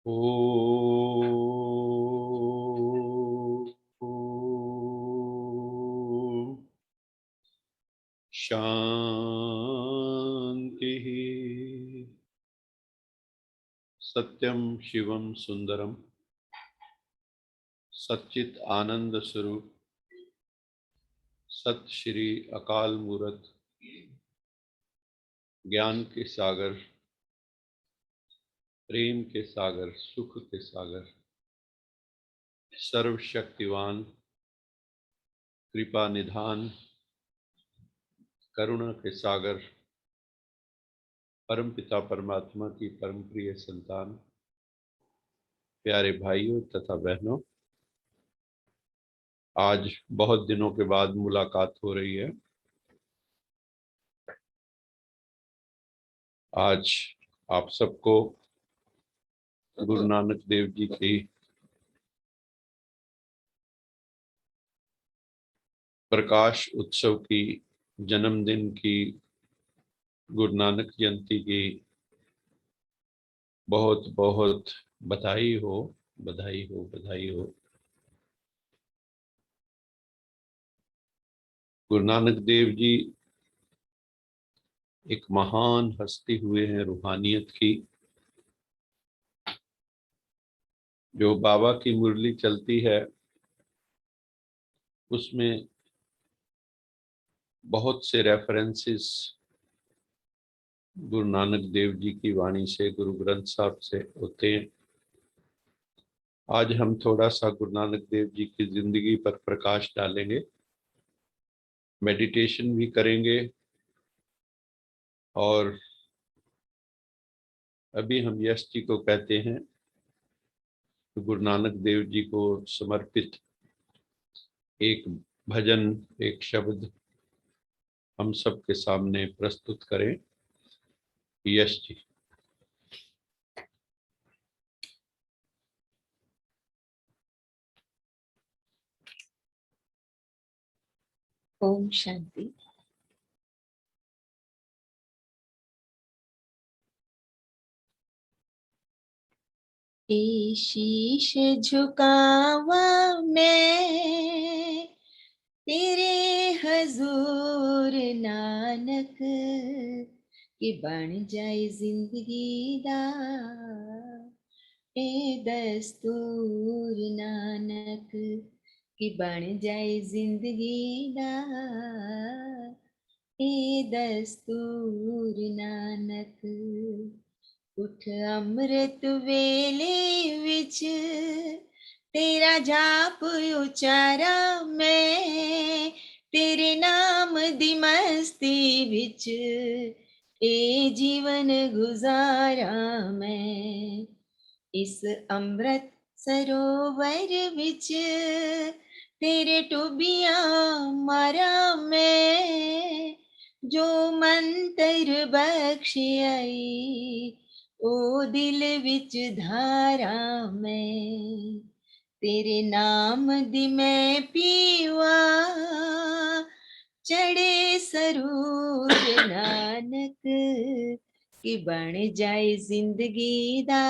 ओम शांति। सत्यम शिवम सुंदरम सच्चित आनंद स्वरूप सत श्री अकाल मूरत ज्ञान के सागर, प्रेम के सागर, सुख के सागर, सर्वशक्तिवान, कृपा निधान, करुणा के सागर, परम पिता परमात्मा की परम प्रिय संतान, प्यारे भाइयों तथा बहनों, आज बहुत दिनों के बाद मुलाकात हो रही है। आज आप सबको गुरु नानक देव जी की प्रकाश उत्सव की, जन्मदिन की, गुरु नानक जयंती की बहुत बहुत बधाई हो, बधाई हो, बधाई हो। गुरु नानक देव जी एक महान हस्ती हुए हैं रूहानियत की। जो बाबा की मुरली चलती है उसमें बहुत से रेफरेंसेस गुरु नानक देव जी की वाणी से, गुरु ग्रंथ साहब से होते हैं। आज हम थोड़ा सा गुरु नानक देव जी की जिंदगी पर प्रकाश डालेंगे, मेडिटेशन भी करेंगे और अभी हम यश जी को कहते हैं तो गुरु नानक देव जी को समर्पित एक भजन, एक शब्द हम सबके सामने प्रस्तुत करें। यश जी। ओम शांति। शीश झुकावा मैं तेरे हजूर नानक कि बन जाए जिंदगी दा ए दस्तूर नानक कि बन जाए जिंदगी दा ए दस्तूर नानक। उठ अमृत वेले विच तेरा जाप उचारा मैं तेरे नाम दी मस्ती विच ए जीवन गुजारा मैं। इस अमृत सरोवर विच तेरे टुबियां मारा मैं जो मंत्र बख्शे आई ओ दिल विच धारा मैं। तेरे नाम दी मैं पीवा चढ़े सरूर नानक कि बन जाए जिंदगी दा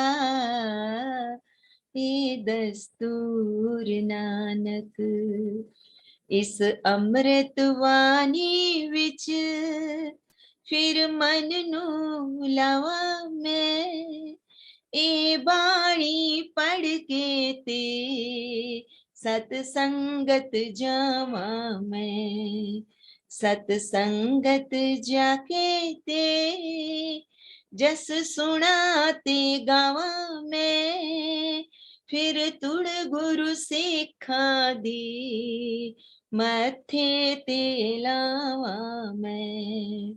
ए दस्तूर नानक। इस अमृत वाणी विच फिर मन नू लावा मैं ए बाणी पढ़ के ते सत संगत जावा मैं। सत संगत जाके ते जस सुना ते गावा मैं फिर तुड़ गुरु सिखा दी मथे ते लावा मैं।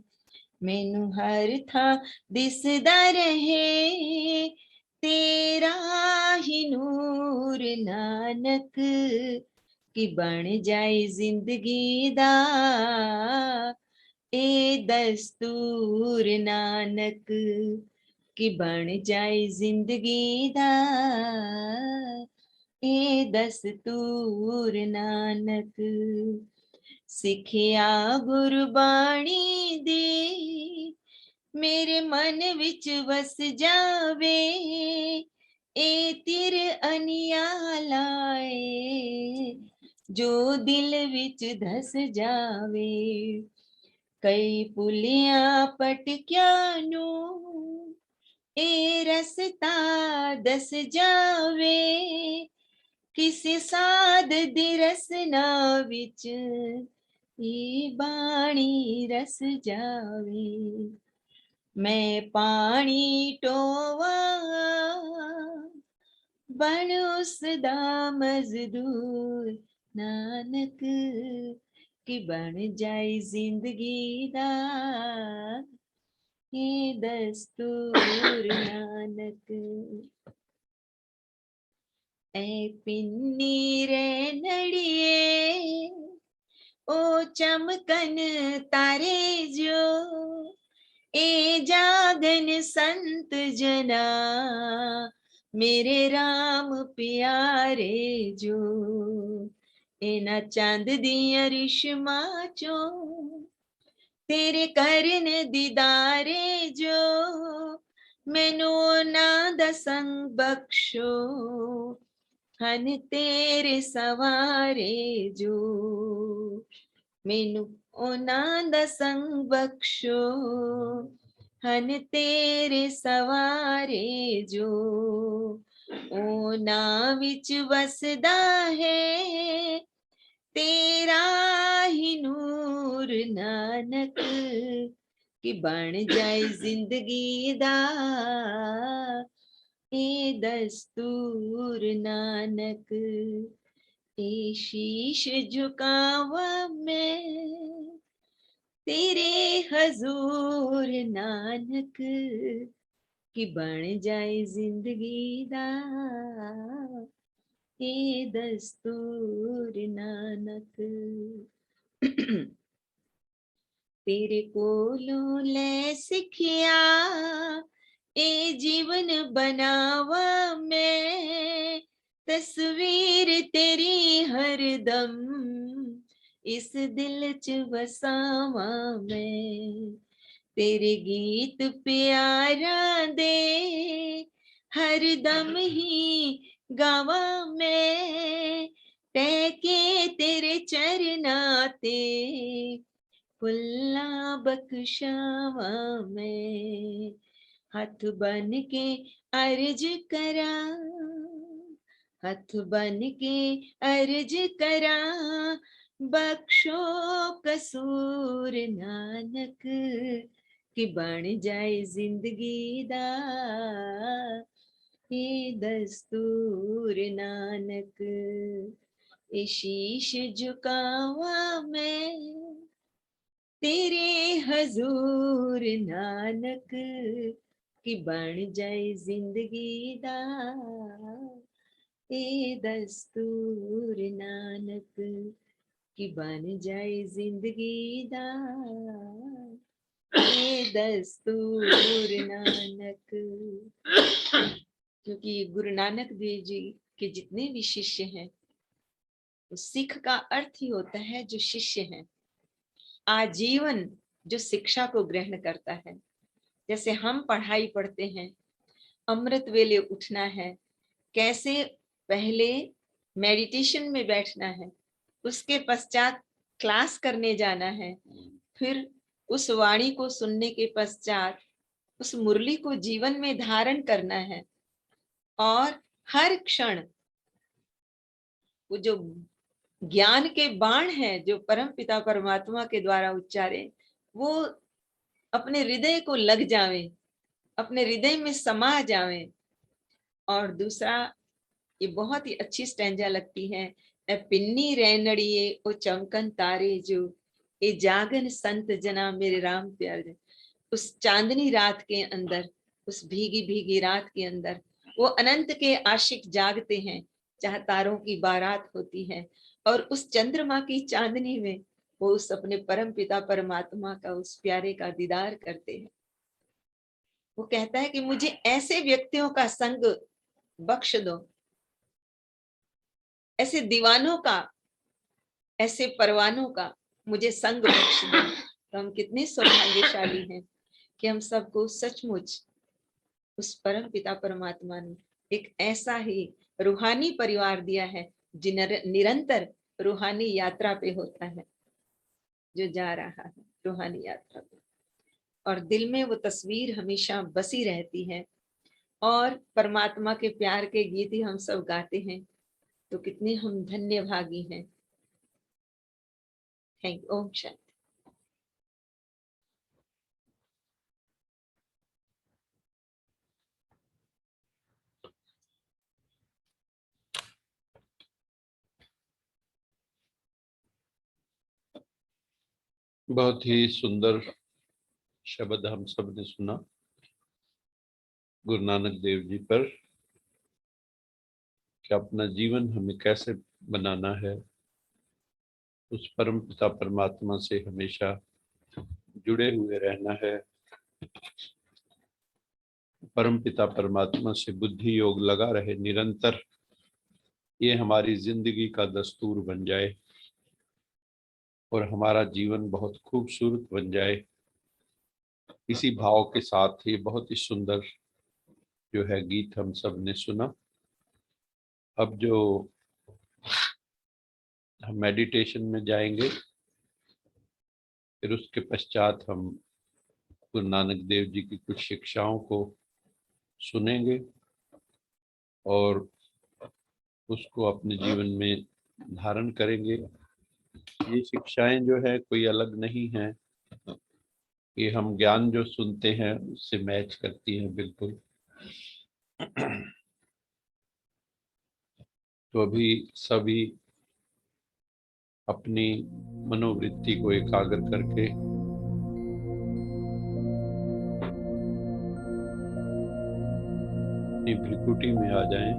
मैनू हर था दिसदा रहे तेरा ही नूर नानक कि बन जाए जिंदगी दा ए दस्तूर नानक कि बन जाए जिंदगी दा ए दस्तूर नानक। सिखिया गुरबाणी दी मेरे मन विच वस जावे ए तिर अनियालाए जो दिल विच धस जावे कई पुलियां पटक्या नू ए रस्ता दस जावे किसी साध दी रसना विच ये बाणी रस जावे मैं पानी टोवा बन उसदा मजदूर नानक कि बन जाए जिंदगी दा ये दस्तूर नानक ऐ पिन्नी रे नड़िए ओ चमकन तारे जो ए जागन संत जना मेरे राम प्यारे जो एना चांद दिया रिश्मा चो तेरे करन दीदारे जो मैनू ना दसंग बख्शो हन तेरे सवारे जो मैनू ओना दसंग बख्शो हन तेरे सवारे जो ओना विच वसदा है तेरा ही नूर नानक कि बन जाए जिंदगी दा ए दस्तूर नानक ए शीश झुकावा मैं तेरे हजूर नानक कि बन जाए जिंदगी दा ए दस्तूर नानक तेरे कोलों ले सिखिया ए जीवन बनावा मैं तस्वीर तेरी हरदम इस दिल च वसावा मैं तेरे गीत प्यारा दे हरदम ही गावा मैं टहके तेरे चरना ते फुल्ला बख्शावा मैं हाथ बन के अर्ज करा हाथ बन के अर्ज करा बख्शो कसूर नानक कि बन जाए जिंदगी दा ये दस्तूर नानक ए शीश झुकावा मैं तेरे हजूर नानक कि बन जाए जिंदगी दा ए दस्तूर नानक कि बन जाए जिंदगी दा ए दस्तूर नानक। क्योंकि गुरु नानक देव जी के जितने भी शिष्य हैं तो सिख का अर्थ ही होता है जो शिष्य हैं, आजीवन जो शिक्षा को ग्रहण करता है। जैसे हम पढ़ाई पढ़ते हैं, अमृत वेले उठना है, कैसे पहले मेडिटेशन में बैठना है, उसके पश्चात क्लास करने जाना है, फिर उस वाणी को सुनने के पश्चात उस मुरली को जीवन में धारण करना है और हर क्षण वो जो ज्ञान के बाण है जो परम पिता परमात्मा के द्वारा उच्चारे वो अपने हृदय को लग जावे, अपने हृदय में समा जावे। और दूसरा ये बहुत ही अच्छी स्टैंजा लगती है, पिन्नी रैनड़िए ओ चमकन तारे जो ए जागन संत जना मेरे राम प्यारे। उस चांदनी रात के अंदर, उस भीगी भीगी रात के अंदर वो अनंत के आशिक जागते हैं जहाँ तारों की बारात होती है, और उस चंद्रमा की चांदनी में वो उस अपने परम पिता परमात्मा का उस प्यारे का दीदार करते हैं। वो कहता है कि मुझे ऐसे व्यक्तियों का संग बख्श दो, ऐसे दीवानों का, ऐसे परवानों का मुझे संग बख्श दो। तो हम कितने सौभाग्यशाली हैं कि हम सबको सचमुच उस परम पिता परमात्मा ने एक ऐसा ही रूहानी परिवार दिया है जो निरंतर रूहानी यात्रा पे होता है, जो जा रहा है रूहानी यात्रा पे, और दिल में वो तस्वीर हमेशा बसी रहती है। और परमात्मा के प्यार के गीत ही हम सब गाते हैं, तो कितने हम धन्य भागी हैं। थैंक ओम शांति। बहुत ही सुंदर शब्द हम सब ने सुना गुरु नानक देव जी पर, कि अपना जीवन हमें कैसे बनाना है, उस परम पिता परमात्मा से हमेशा जुड़े हुए रहना है, परम पिता परमात्मा से बुद्धि योग लगा रहे निरंतर, ये हमारी जिंदगी का दस्तूर बन जाए और हमारा जीवन बहुत खूबसूरत बन जाए। इसी भाव के साथ ये बहुत ही सुंदर जो है गीत हम सब ने सुना। अब जो हम मेडिटेशन में जाएंगे, फिर उसके पश्चात हम गुरु नानक देव जी की कुछ शिक्षाओं को सुनेंगे और उसको अपने जीवन में धारण करेंगे। ये शिक्षाएं जो है कोई अलग नहीं है, ये हम ज्ञान जो सुनते हैं उससे मैच करती हैं बिल्कुल। तो अभी सभी अपनी मनोवृत्ति को एकाग्र करके अपनी भ्रिकुटी में आ जाएं।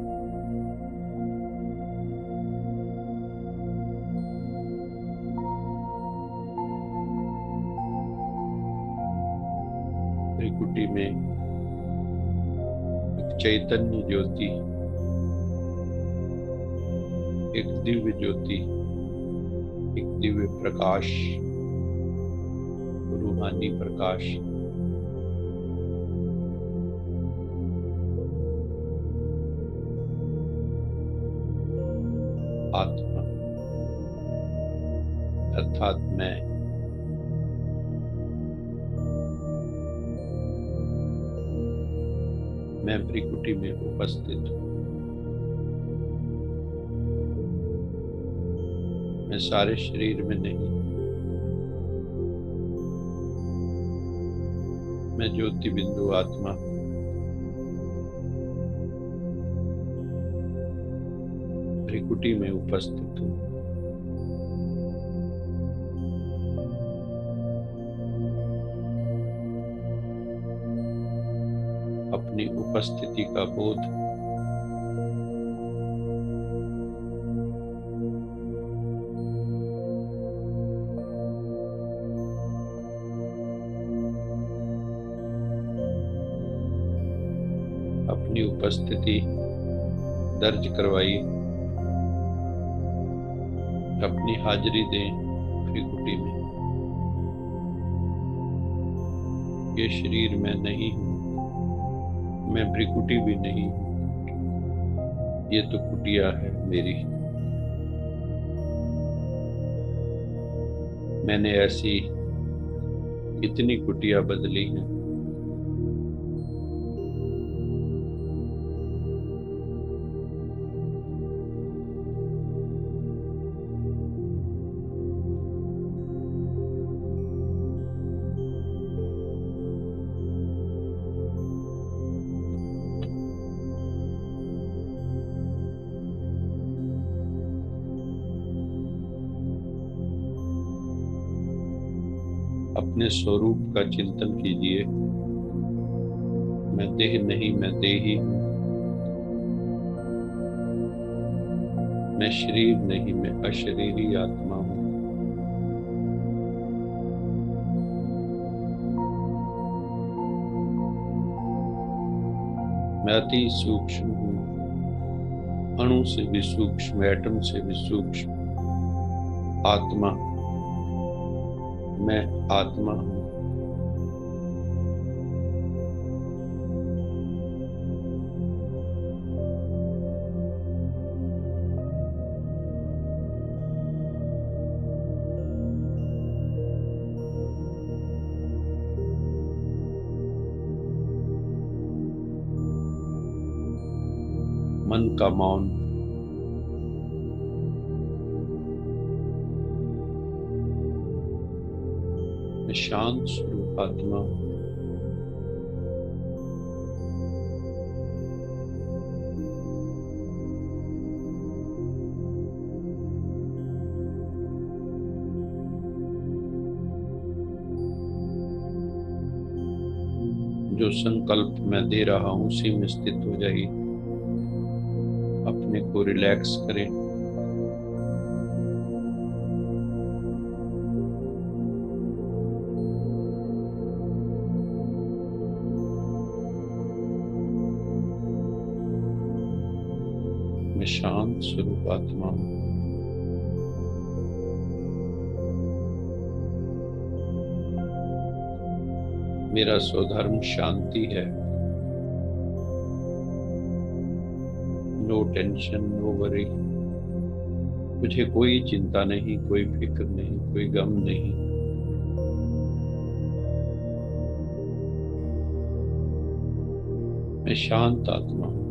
भ्रिकुटी में एक चैतन्य ज्योति, एक दिव्य ज्योति, एक दिव्य प्रकाश, रूहानी प्रकाश आत्मा अर्थात मैं भ्रिकुटी में उपस्थित हूँ। मैं सारे शरीर में नहीं, मैं ज्योति बिंदु आत्मा भ्रिकुटी में उपस्थित हूँ। अपनी उपस्थिति का बोध अपनी उपस्थिति दर्ज करवाइए, अपनी हाजिरी दें भ्रिकुटी में। ये शरीर मैं नहीं हूँ, मैं भ्रिकुटी भी नहीं हूँ, ये तो कुटिया है मेरी। मैंने ऐसी कितनी कुटिया बदली हैं। अपने स्वरूप का चिंतन कीजिए। मैं देह नहीं, मैं देही हूँ। मैं शरीर नहीं, मैं अशरीरी आत्मा हूँ। मैं अति सूक्ष्म हूँ, अणु से भी सूक्ष्म, एटम से भी सूक्ष्म आत्मा। मैं आत्मा हूँ। मन का मौन, मैं शांत स्वरूप आत्मा जो संकल्प मैं दे रहा हूं उसी में स्थित हो जाइए। अपने को रिलैक्स करें। मैं शांत स्वरूप आत्मा हूं। मेरा स्वधर्म शांति है। No tension, no worry. मुझे कोई चिंता नहीं, कोई फिक्र नहीं, कोई गम नहीं। मैं शांत आत्मा हूं।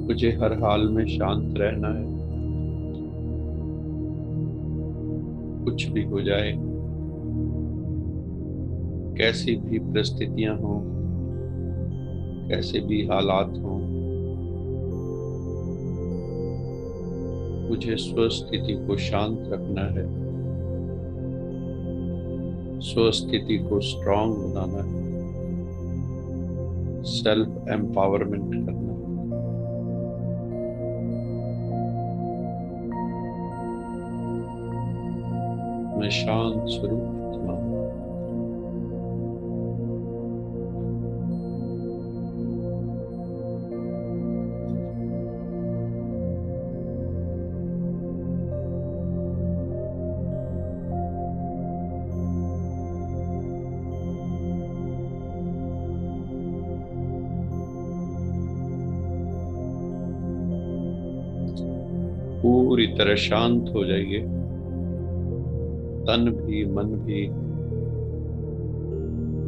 मुझे हर हाल में शांत रहना है। कुछ भी हो जाए, कैसी भी परिस्थितियां हों, कैसे भी हालात हों, मुझे स्वस्थिति को शांत रखना है, स्वस्थिति को स्ट्रांग बनाना है, सेल्फ एम्पावरमेंट करना है। मैं शांत स्वरूप आत्मा हूं। पूरी तरह शांत हो जाइए। तन भी, मन भी,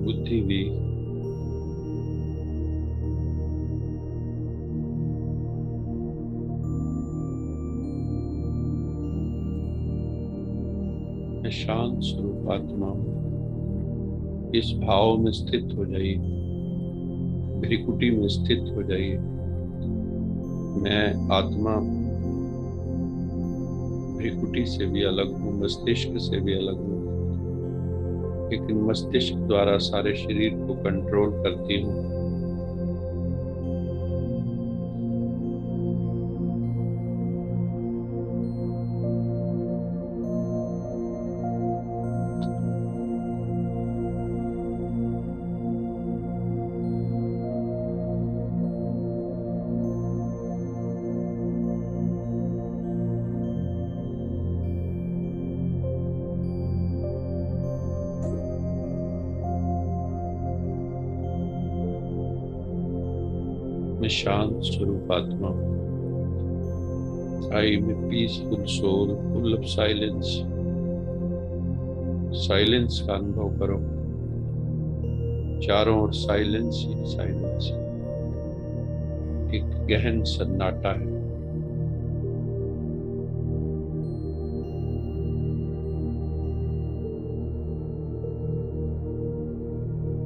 बुद्धि भी। मैं शांत स्वरूप आत्मा हूं। इस भाव में स्थित हो जाइए। भ्रिकुटी में स्थित हो जाइए। मैं आत्मा भ्रिकुटी से भी अलग हूँ, मस्तिष्क से भी अलग हूँ, लेकिन मस्तिष्क द्वारा सारे शरीर को कंट्रोल करती हूँ। मैं शांत स्वरूप आत्मा हूं। I am a peaceful soul, full of silence. Silence का अनुभव करो। चारों ओर साइलेंस ही साइलेंस। एक गहन सन्नाटा है।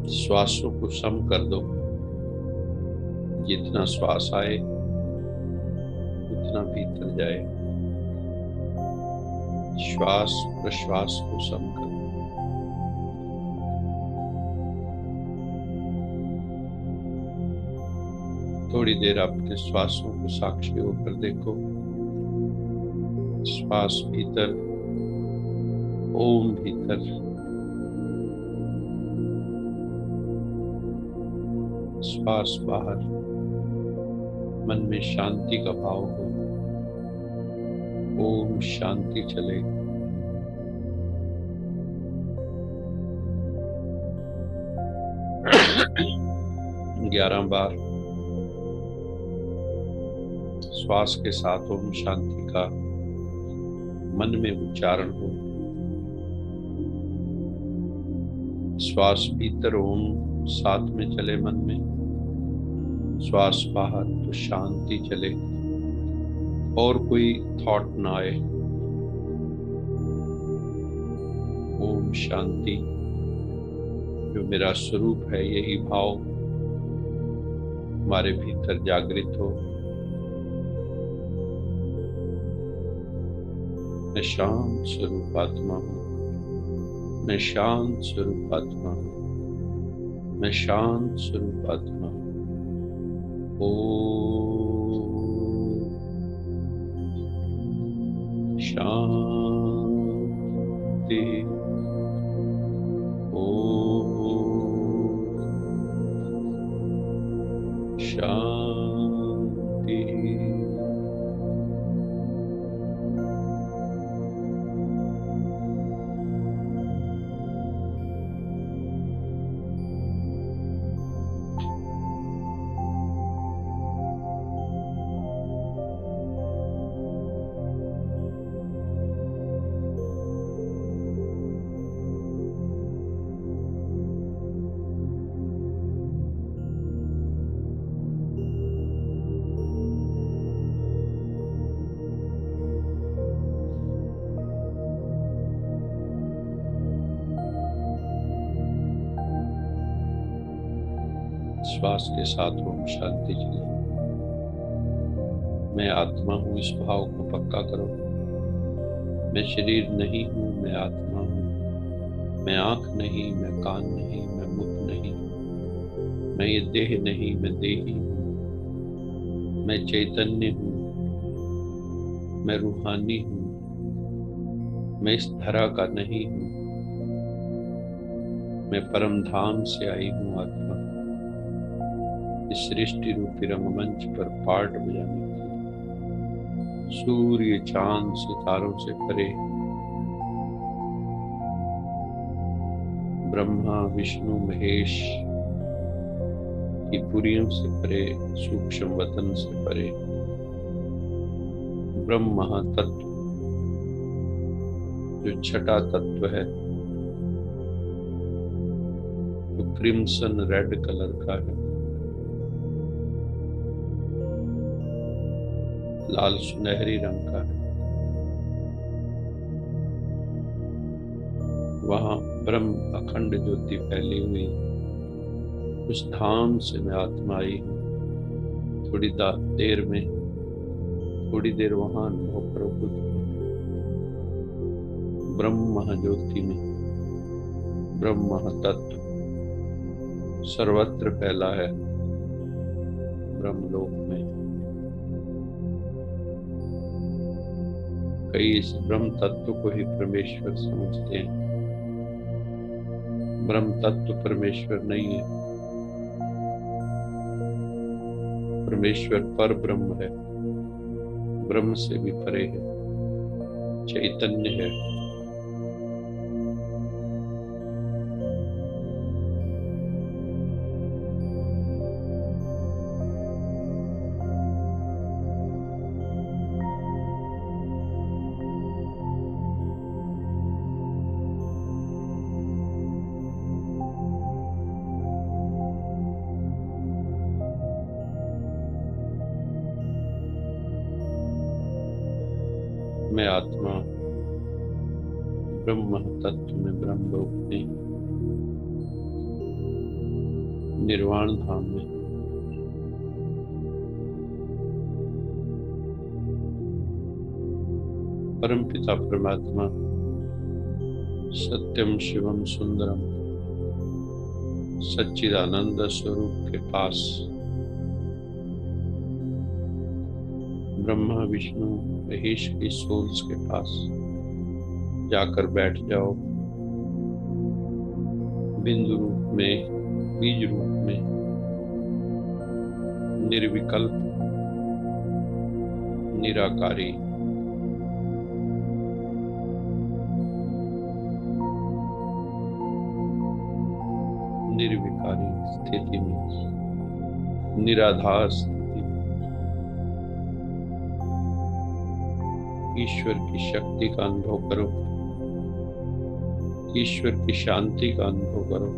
श्वासों को सम कर दो। जितना श्वास आए उतना भीतर जाए। श्वास प्रश्वास को सम कर दो। थोड़ी देर अपने श्वासों को साक्षी होकर देखो। श्वास भीतर, ओम भीतर, श्वास बाहर। मन में शांति का भाव हो। ओम शांति चले। ग्यारह बार श्वास के साथ ओम शांति का मन में उच्चारण हो। श्वास भीतर, ओम साथ में चले मन में। श्वास बाहर तो शांति चले और कोई थॉट ना आए। ओम शांति जो मेरा स्वरूप है, यही भाव हमारे भीतर जागृत हो। मैं शांत स्वरूप आत्मा हूँ, मैं शांत स्वरूप आत्मा हूँ, मैं शांत स्वरूप आत्मा हूँ। ओम शांति। ओम शांति। श्वास के साथ ओम शांति चले। मैं आत्मा हूँ, इस भाव को पक्का करो। मैं शरीर नहीं हूँ, मैं आत्मा हूँ। मैं आंख नहीं, मैं कान नहीं, मैं मुख नहीं। मैं ये देह नहीं, मैं देही हूँ। मैं चैतन्य हूँ, मैं रूहानी हूँ। मैं इस धरा का नहीं हूँ। मैं परम धाम से आई हूँ आत्मा, इस सृष्टि रूपी रंगमंच पर पार्ट बजाने के लिए। सूर्य चांद सितारों से परे, ब्रह्मा विष्णु महेश की पुरियों से परे, सूक्ष्म वतन से परे, ब्रह्म महातत्व जो छठा तत्व है, जो क्रिम्सन रेड कलर का है, लाल सुनहरी रंग का है, वहां ब्रह्म अखंड ज्योति फैली हुई, उस धाम से मैं आत्मा आई हूँ। थोड़ी देर में, थोड़ी देर वहां अनुभव करो खुद को। ब्रह्म महाज्योति में ब्रह्म महातत्व सर्वत्र फैला है। ब्रह्मलोक में कई इस ब्रह्म तत्व को ही परमेश्वर समझते हैं। ब्रह्म तत्व परमेश्वर नहीं है। परमेश्वर पर ब्रह्म है, ब्रह्म से भी परे है, चैतन्य है। मैं आत्मा ब्रह्म तत्व में, ब्रह्मलोक में, निर्वाण धाम में परम पिता परमात्मा सत्यम शिवम सुंदरम सच्चिदानंद स्वरूप के पास ब्रह्मा विष्णु महेश की सोल्स के पास जाकर बैठ जाओ। बिंदु रूप में, बीज रूप में, निर्विकल्प, निराकारी, निर्विकारी स्थिति में, निराधार स्थिति में ईश्वर की शक्ति का अनुभव करो, ईश्वर की शांति का अनुभव करो।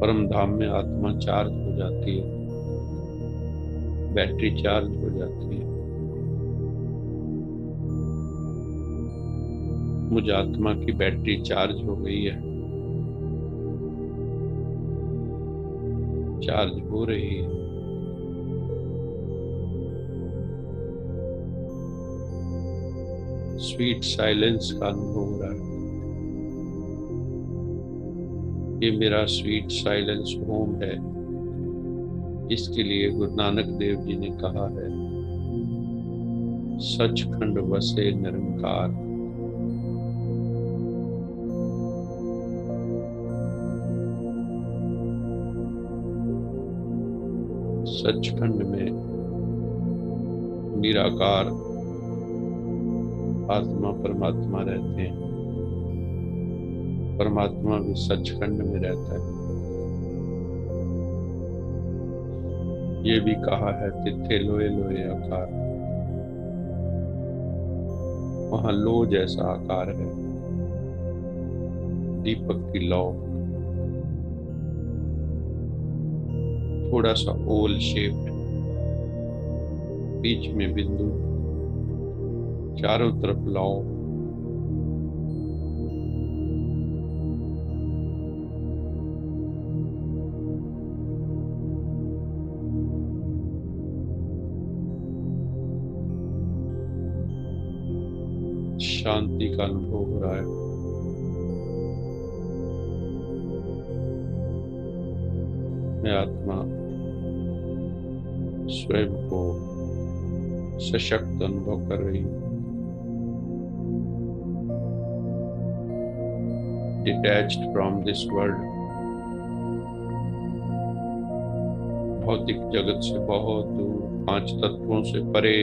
परम धाम में आत्मा चार्ज हो जाती है, बैटरी चार्ज हो जाती है। मुझ आत्मा की बैटरी चार्ज हो गई है, चार्ज हो रही है। स्वीट साइलेंस का अनुभव हो रहा है। ये मेरा स्वीट साइलेंस होम है। इसके लिए गुरु नानक देव जी ने कहा है, सचखंड वसे निरंकार। सचखंड में निराकार आत्मा परमात्मा रहते हैं। परमात्मा भी सचखंड में रहता है। ये भी कहा है, तिथे लोए लोए आकार। वहां लो जैसा आकार है, दीपक की लौ, थोड़ा सा ओल शेप, बीच में बिंदु, चारों तरफ लौ। शांति का अनुभव हो रहा है। मैं आत्मा स्वयं को सशक्त अनुभव कर रही हूँ, डिटैच्ड फ्रॉम दिस वर्ल्ड। भौतिक जगत से बहुत दूर, पांच तत्वों से परे।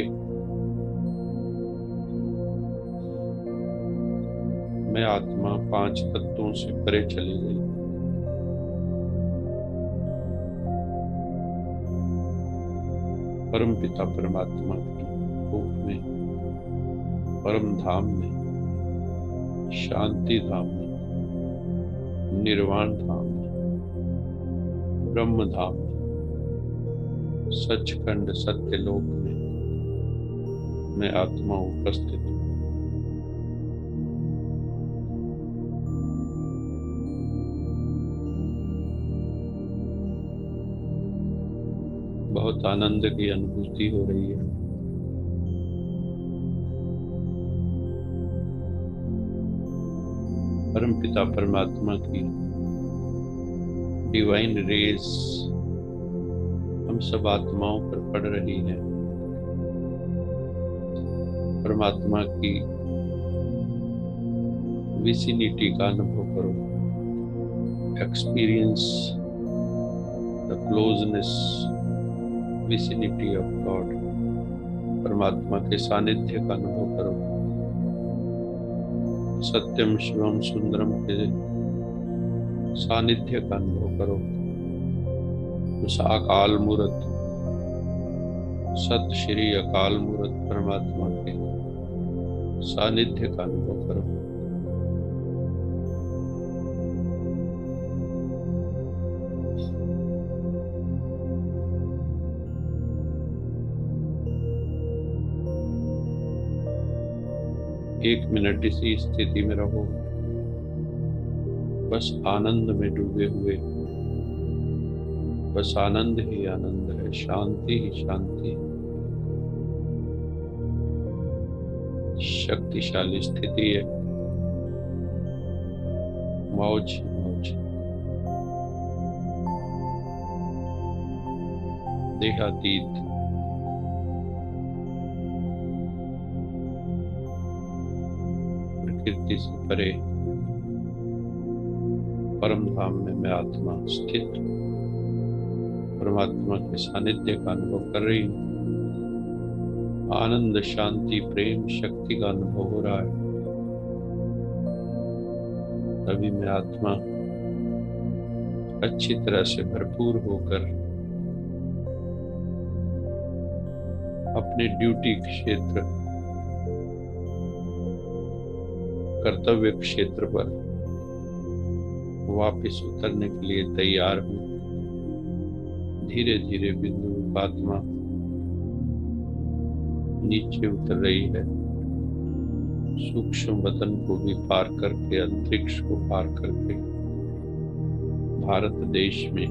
मैं आत्मा पांच तत्वों से परे चली गई। परम पिता परमात्मा की कोख में, परम धाम में, शांति धाम में, निर्वाण धाम में, ब्रह्म धाम में, सचखंड सत्यलोक में मैं आत्मा उपस्थित हूँ। बहुत आनंद की अनुभूति हो रही है। परम पिता परमात्मा की डिवाइन रेज हम सब आत्माओं पर पड़ रही है। परमात्मा की विसिनिटी का अनुभव करो। Experience the closeness, vicinity of God. परमात्मा के सानिध्य का अनुभव करो। सत्यम शिवम सुंदरम के सानिध्य का अनुभव करो। उस अकाल मूर्त, सत श्री अकाल मूर्त परमात्मा के सानिध्य का अनुभव करो। एक मिनट इसी स्थिति में रहो, बस आनंद में डूबे हुए। बस आनंद ही आनंद है, शांति ही शांति है। शक्तिशाली स्थिति है, मौज मौज। देहातीत, प्रकृति से परे परम धाम में मैं आत्मा स्थित परमात्मा के सानिध्य का अनुभव कर रही हूँ। आनंद, शांति, प्रेम, शक्ति का अनुभव हो रहा है। अभी मैं आत्मा अच्छी तरह से भरपूर होकर अपने ड्यूटी क्षेत्र, कर्तव्य क्षेत्र पर वापस उतरने के लिए तैयार हूँ। धीरे धीरे बिंदु आत्मा नीचे उतर रही है, सूक्ष्म वतन को भी पार करके, अंतरिक्ष को पार करके भारत देश में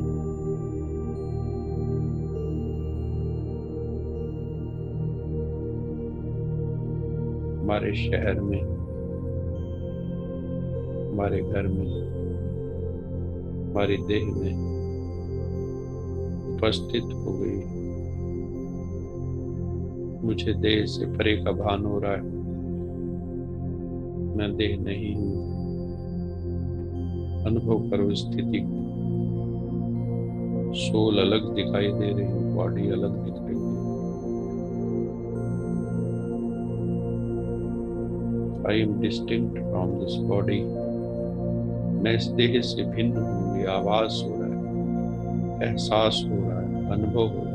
हमारे शहर में, हमारे घर में, हमारी देह में उपस्थित हो गई। मुझे देह से परे का भान हो रहा है, मैं देह नहीं हूँ। अनुभव करो स्थिति को। सोल अलग दिखाई दे रही है, बॉडी अलग दिखाई दे रही है। I am distinct from this body. मैं इस देह से भिन्न हूँ। ये आवाज हो रहा है, एहसास हो रहा है, अनुभव हो रहा है।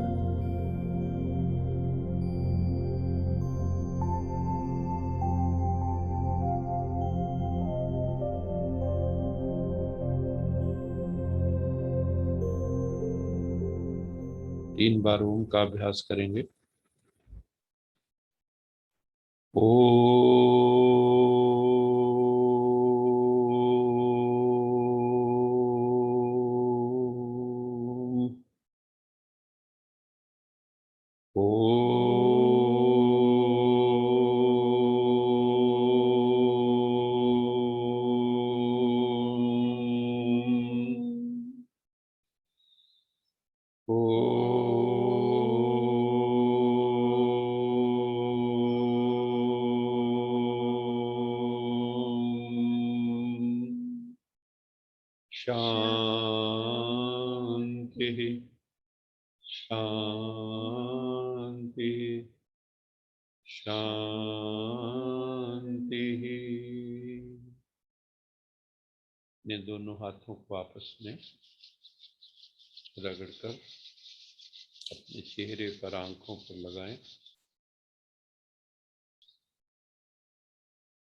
तीन बार ओम का अभ्यास करेंगे। शांति शांति शांति। अपने दोनों हाथों को आपस में रगड़कर अपने चेहरे पर, आंखों पर लगाएं।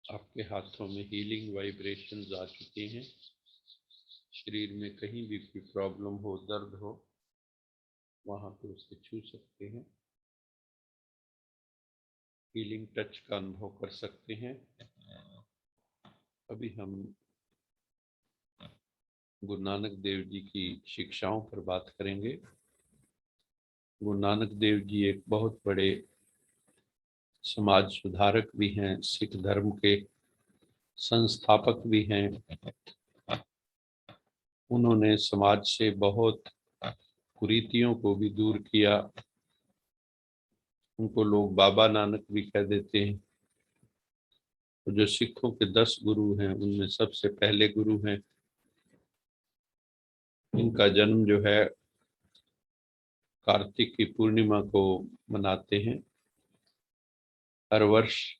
आपके हाथों में हीलिंग वाइब्रेशंस आ चुकी हैं। शरीर में कहीं भी कोई प्रॉब्लम हो, दर्द हो, वहां पे उसे छू सकते हैं। हीलिंग टच का अनुभव कर सकते हैं। अभी हम गुरु नानक देव जी की शिक्षाओं पर बात करेंगे। गुरु नानक देव जी एक बहुत बड़े समाज सुधारक भी हैं, सिख धर्म के संस्थापक भी हैं। उन्होंने समाज से बहुत कुरीतियों को भी दूर किया। उनको लोग बाबा नानक भी कह देते हैं। तो जो सिखों के 10 गुरु हैं, उनमें सबसे पहले गुरु हैं। इनका जन्म जो है कार्तिक की पूर्णिमा को मनाते हैं हर वर्ष।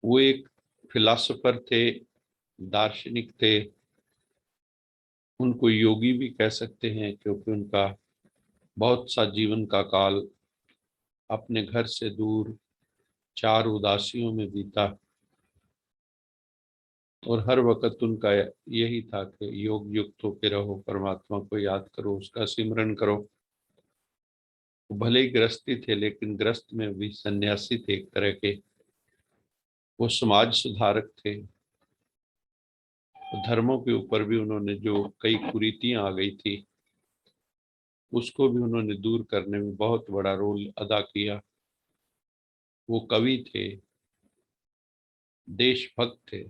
वो एक फिलॉसफर थे, दार्शनिक थे। उनको योगी भी कह सकते हैं, क्योंकि उनका बहुत सा जीवन का काल अपने घर से दूर 4 उदासियों में बीता। और हर वक्त उनका यही था कि योग युक्त होके रहो, परमात्मा को याद करो, उसका सिमरन करो। भले ही गृहस्थी थे, लेकिन गृहस्थ में भी सन्यासी थे एक तरह के। वो समाज सुधारक थे। धर्मों के ऊपर भी उन्होंने, जो कई कुरीतियां आ गई थी, उसको भी उन्होंने दूर करने में बहुत बड़ा रोल अदा किया। वो कवि थे, देशभक्त थे।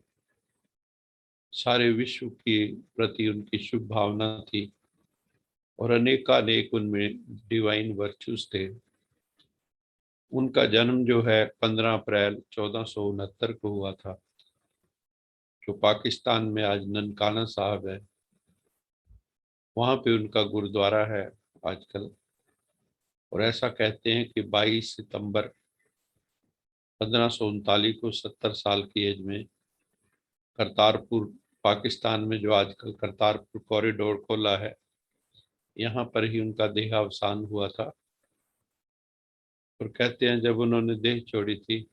सारे विश्व के प्रति उनकी शुभ भावना थी और अनेकानेक उनमें डिवाइन वर्चुस थे। उनका जन्म जो है 15 अप्रैल 1469 को हुआ था, जो पाकिस्तान में आज ननकाना साहब है, वहाँ पे उनका गुरुद्वारा है आजकल। और ऐसा कहते हैं कि 22 सितंबर 1539 को 70 साल की एज में करतारपुर, पाकिस्तान में जो आजकल करतारपुर कॉरिडोर खोला है, यहाँ पर ही उनका देहावसान हुआ था। और कहते हैं जब उन्होंने देह छोड़ी थी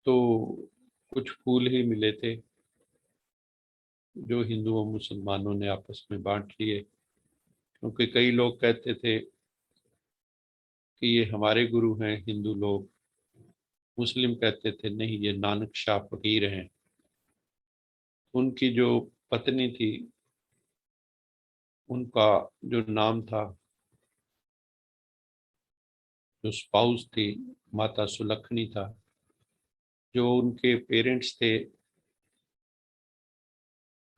तो कुछ फूल ही मिले थे, जो हिंदुओं मुसलमानों ने आपस में बांट लिए, क्योंकि कई लोग कहते थे कि ये हमारे गुरु हैं हिंदू लोग, मुस्लिम कहते थे नहीं ये नानक शाह फकीर हैं। उनकी जो पत्नी थी, उनका जो नाम था, जो स्पाउस थी, माता सुलखनी था। जो उनके पेरेंट्स थे,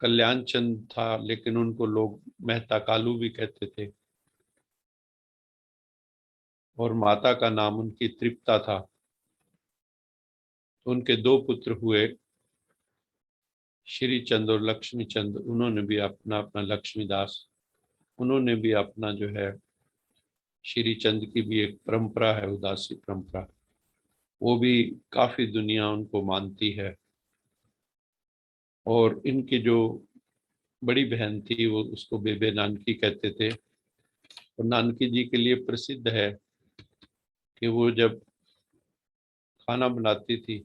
कल्याण चंद था, लेकिन उनको लोग मेहता कालू भी कहते थे। और माता का नाम उनकी तृप्ता था। तो उनके दो पुत्र हुए, श्री चंद और लक्ष्मी चंद। उन्होंने भी अपना अपना लक्ष्मीदास, उन्होंने भी अपना जो है, श्री चंद की भी एक परंपरा है, उदासी परंपरा, वो भी काफी दुनिया उनको मानती है। और इनकी जो बड़ी बहन थी, वो उसको बेबे नानकी कहते थे। और नानकी जी के लिए प्रसिद्ध है कि वो जब खाना बनाती थी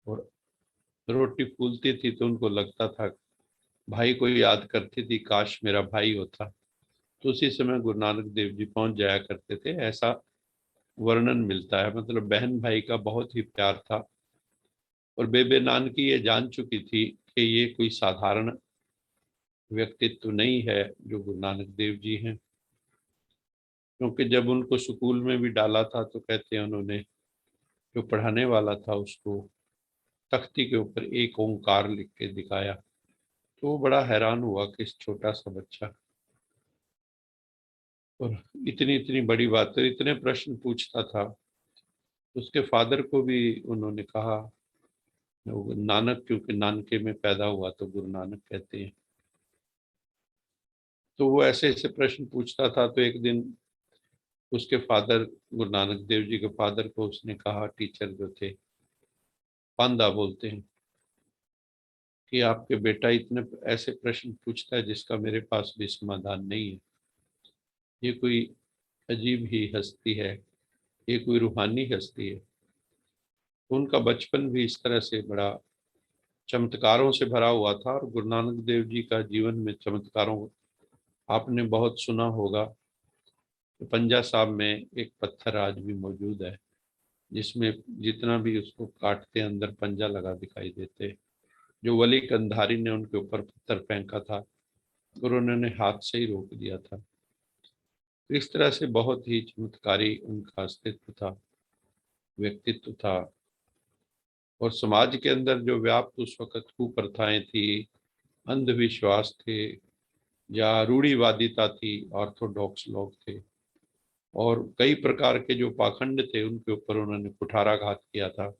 और रोटी फूलती थी तो उनको लगता था, भाई को याद करती थी, काश मेरा भाई होता। तो उसी समय गुरु नानक देव जी पहुंच जाया करते थे, ऐसा वर्णन मिलता है। मतलब बहन भाई का बहुत ही प्यार था। और बेबे नानकी ये जान चुकी थी कि ये कोई साधारण व्यक्तित्व नहीं है जो गुरु नानक देव जी हैं। क्योंकि जब उनको स्कूल में भी डाला था तो कहते हैं उन्होंने, जो पढ़ाने वाला था उसको तख्ती के ऊपर एक ओंकार लिख के दिखाया। तो वो बड़ा हैरान हुआ कि इस छोटा सा बच्चा और इतनी इतनी बड़ी बात, तो इतने प्रश्न पूछता था। उसके फादर को भी उन्होंने कहा, वो नानक क्योंकि नानके में पैदा हुआ तो गुरु नानक कहते हैं। तो वो ऐसे ऐसे प्रश्न पूछता था। तो एक दिन उसके फादर, गुरु नानक देव जी के फादर को उसने कहा, टीचर जो थे, पांदा बोलते हैं, कि आपके बेटा इतने ऐसे प्रश्न पूछता है जिसका मेरे पास भी समाधान नहीं है। ये कोई अजीब ही हस्ती है, ये कोई रूहानी हस्ती है। तो उनका बचपन भी इस तरह से बड़ा चमत्कारों से भरा हुआ था। और गुरु नानक देव जी का जीवन में चमत्कारों आपने बहुत सुना होगा। तो पंजा साहब में एक पत्थर आज भी मौजूद है, जिसमें जितना भी उसको काटते अंदर पंजा लगा दिखाई देते। जो वली कंधारी ने उनके ऊपर पत्थर फेंका था और उन्होंने हाथ से ही रोक दिया था। तो इस तरह से बहुत ही चमत्कारी उनका अस्तित्व था, व्यक्तित्व था। और समाज के अंदर जो व्याप्त उस वक्त कुप्रथाएं थी, अंधविश्वास थे, या रूढ़िवादिता थी, ऑर्थोडॉक्स लोग थे, और कई प्रकार के जो पाखंड थे उनके ऊपर उन्होंने कुठाराघात किया था।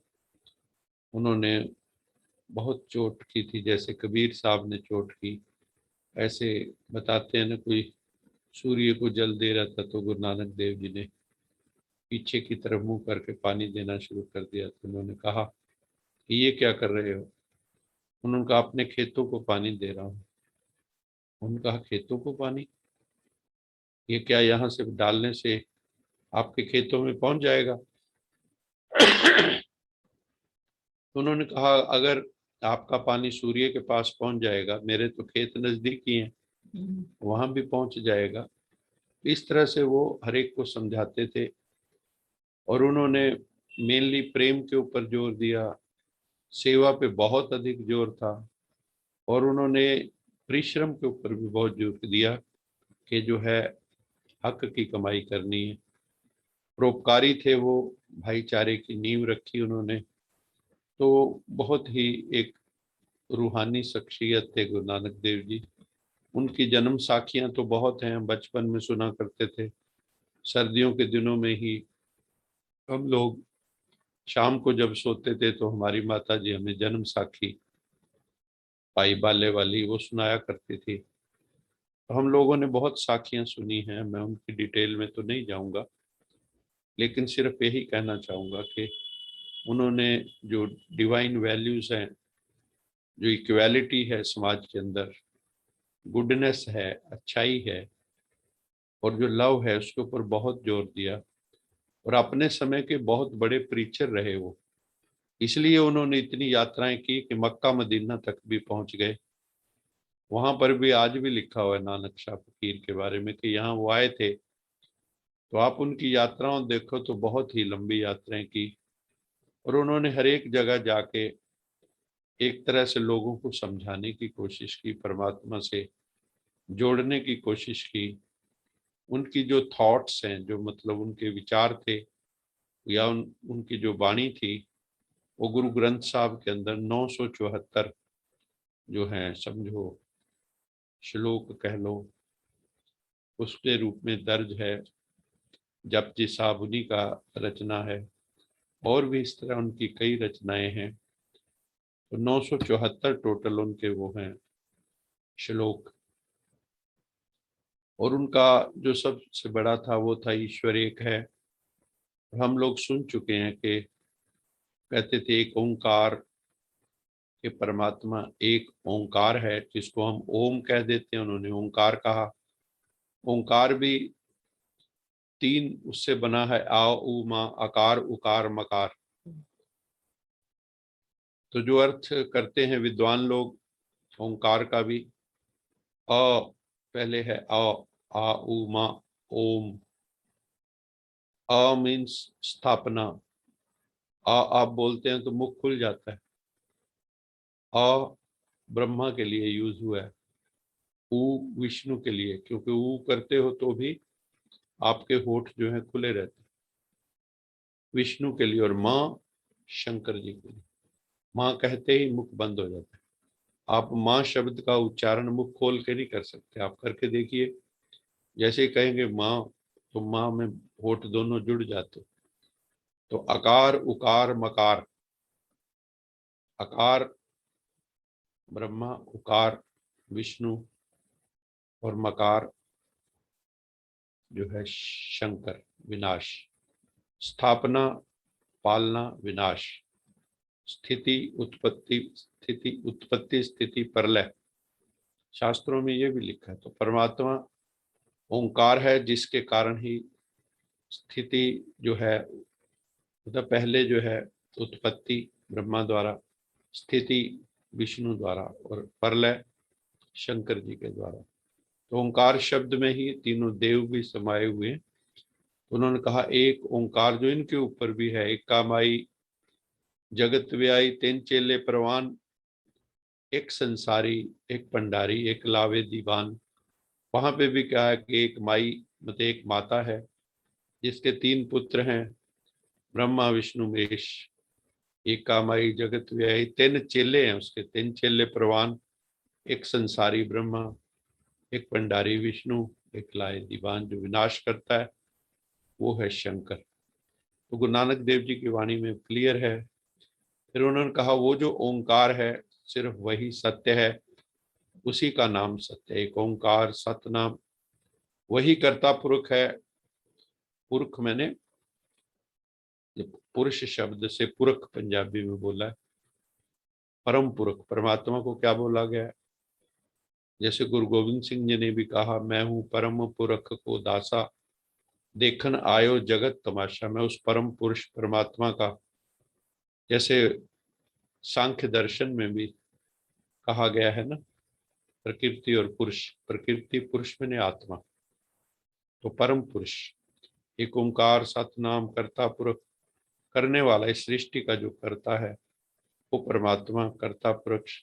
उन्होंने बहुत चोट की थी, जैसे कबीर साहब ने चोट की। ऐसे बताते हैं ना, कोई सूर्य को जल दे रहा था तो गुरु नानक देव जी ने पीछे की तरफ मुंह करके पानी देना शुरू कर दिया। तो उन्होंने कहा कि ये क्या कर रहे हो? उन्होंने कहा अपने खेतों को पानी दे रहा हूँ। उन्होंने कहा खेतों को पानी? ये क्या यहाँ से डालने से आपके खेतों में पहुंच जाएगा? तो उन्होंने कहा अगर आपका पानी सूर्य के पास पहुंच जाएगा, मेरे तो खेत नजदीक ही हैं, वहां भी पहुंच जाएगा। इस तरह से वो हर एक को समझाते थे। और उन्होंने मेनली प्रेम के ऊपर जोर दिया, सेवा पे बहुत अधिक जोर था। और उन्होंने परिश्रम के ऊपर भी बहुत जोर दिया कि जो है हक की कमाई करनी है। परोपकारी थे वो, भाईचारे की नींव रखी उन्होंने। तो बहुत ही एक रूहानी शख्सियत थे गुरु नानक देव जी। उनकी जन्म साखियां तो बहुत हैं, हम बचपन में सुना करते थे। सर्दियों के दिनों में ही हम लोग शाम को जब सोते थे तो हमारी माता जी हमें जन्म साखी, पाई बाले वाली, वो सुनाया करती थी। तो हम लोगों ने बहुत साखियां सुनी हैं, मैं उनकी डिटेल में तो नहीं जाऊंगा, लेकिन सिर्फ यही कहना चाहूंगा कि उन्होंने जो डिवाइन वैल्यूज हैं, जो इक्वालिटी है समाज के अंदर, गुडनेस है, अच्छाई है, और जो लव है, उसके ऊपर बहुत जोर दिया। और अपने समय के बहुत बड़े प्रीचर रहे वो। इसलिए उन्होंने इतनी यात्राएं की कि मक्का मदीना तक भी पहुंच गए। वहां पर भी आज भी लिखा हुआ है नानक शाह फकीर के बारे में कि यहाँ वो आए थे। तो आप उनकी यात्राओं देखो तो बहुत ही लंबी यात्राएं की, और उन्होंने हर एक जगह जाके एक तरह से लोगों को समझाने की कोशिश की, परमात्मा से जोड़ने की कोशिश की। उनकी जो थॉट्स हैं, जो मतलब उनके विचार थे, या उनकी जो वाणी थी, वो गुरु ग्रंथ साहब के अंदर 974 जो है समझो श्लोक कह लो, उसके रूप में दर्ज है। जपजी साहब उन्हीं का रचना है, और भी इस तरह उनकी कई रचनाएं हैं। तो 974 टोटल उनके वो हैं श्लोक। और उनका जो सबसे बड़ा था वो था ईश्वर एक है। हम लोग सुन चुके हैं कि कहते थे एक ओंकार, कि परमात्मा एक ओंकार है, जिसको हम ओम कह देते हैं, उन्होंने ओंकार कहा। ओंकार भी तीन उससे बना है, आ उ मा अकार उकार मकार। तो जो अर्थ करते हैं विद्वान लोग ओंकार का भी, अ पहले है, आ उ मा ओम। अ मीन्स स्थापना। आप बोलते हैं तो मुख खुल जाता है। अ ब्रह्मा के लिए यूज हुआ है, ऊ विष्णु के लिए, क्योंकि ऊ करते हो तो भी आपके होठ जो है खुले रहते हैं, विष्णु के लिए। और माँ शंकर जी के लिए। माँ कहते ही मुख बंद हो जाता है। आप माँ शब्द का उच्चारण मुख खोल के नहीं कर सकते, आप करके देखिए। जैसे ही कहेंगे माँ, तो माँ में होठ दोनों जुड़ जाते। तो अकार उकार मकार, अकार ब्रह्मा, उकार विष्णु, और मकार जो है शंकर, विनाश। स्थापना, पालना, विनाश। स्थिति उत्पत्ति, स्थिति उत्पत्ति स्थिति प्रलय, शास्त्रों में ये भी लिखा है। तो परमात्मा ओंकार है, जिसके कारण ही स्थिति जो है, मतलब पहले जो है उत्पत्ति ब्रह्मा द्वारा, स्थिति विष्णु द्वारा, और प्रलय शंकर जी के द्वारा। तो ओंकार शब्द में ही तीनों देव भी समाये हुए हैं। उन्होंने कहा एक ओंकार जो इनके ऊपर भी है, एक कामाई जगत व्याई तीन चेले परवान, एक संसारी एक पंडारी एक लावे दीवान। वहां पे भी क्या है कि एक माई, मतलब एक माता है, जिसके तीन पुत्र हैं, ब्रह्मा विष्णु महेश। एक कामाई जगत व्याई, तीन चेले हैं उसके, तीन चेले परवान, एक संसारी ब्रह्मा, एक पंडारी विष्णु, एक लाए दीवान जो विनाश करता है, वो है शंकर। तो गुरु नानक देव जी की वाणी में क्लियर है। फिर उन्होंने कहा वो जो ओंकार है सिर्फ वही सत्य है, उसी का नाम सत्य है। एक ओंकार सतनाम, वही कर्ता पुरुष है। पुरख मैंने पुरुष शब्द से पुरख पंजाबी में बोला है। परम पुरख परमात्मा को क्या बोला गया है? जैसे गुरु गोविंद सिंह जी ने भी कहा, मैं हूं परम पुरख को दासा, देखन आयो जगत तमाशा। मैं उस परम पुरुष परमात्मा का, जैसे सांख्य दर्शन में भी कहा गया है ना, प्रकृति और पुरुष। प्रकृति पुरुष मैंने आत्मा, तो परम पुरुष एक ओंकार सतनाम कर्ता पुरख, करने वाला, इस सृष्टि का जो करता है वो परमात्मा कर्ता पुरुष।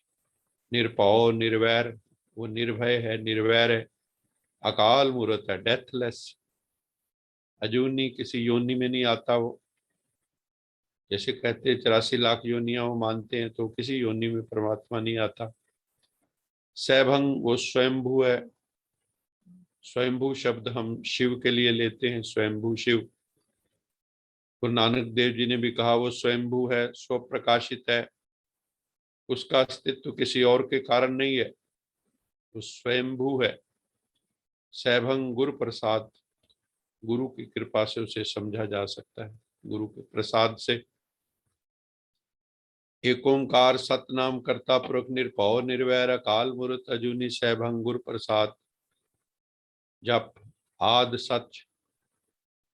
निरपौ निर्वैर, वो निर्भय है, निर्वैर है। अकाल मूर्त है, डेथलेस, अजूनी, किसी योनि में नहीं आता वो। जैसे कहते हैं 84 लाख योनियां वो मानते हैं, तो किसी योनि में परमात्मा नहीं आता। सैभंग, वो स्वयंभू है। स्वयंभू शब्द हम शिव के लिए लेते हैं, स्वयंभू शिव। गुरु नानक देव जी ने भी कहा वो स्वयंभू है, स्वप्रकाशित है, उसका अस्तित्व किसी और के कारण नहीं है, वो स्वयंभू है। सैभंग गुरु प्रसाद, गुरु की कृपा से उसे समझा जा सकता है, गुरु के प्रसाद से। एक ओंकार सतनाम कर्ता पुरख, निरपौ निर्वैर, अकाल मूर्त अजूनी, सैभंग गुरु प्रसाद। जप आद सच,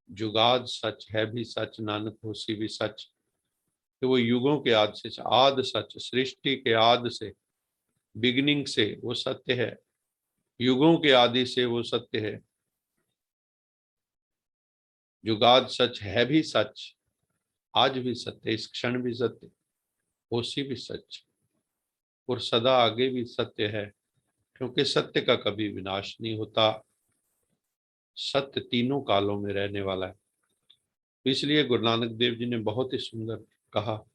जुगाद सच, है भी सच, नानक होसी भी सच। कि वो युगों के आदि से, आद सच, सृष्टि के आदि से, बिगिनिंग से वो सत्य है, युगों के आदि से वो सत्य है। युगाद सच है भी सच, आज भी सत्य, इस क्षण भी सत्य, होशी भी सच, और सदा आगे भी सत्य है, क्योंकि सत्य का कभी विनाश नहीं होता। सत्य तीनों कालों में रहने वाला है। इसलिए गुरु नानक देव जी ने बहुत ही सुंदर कहा।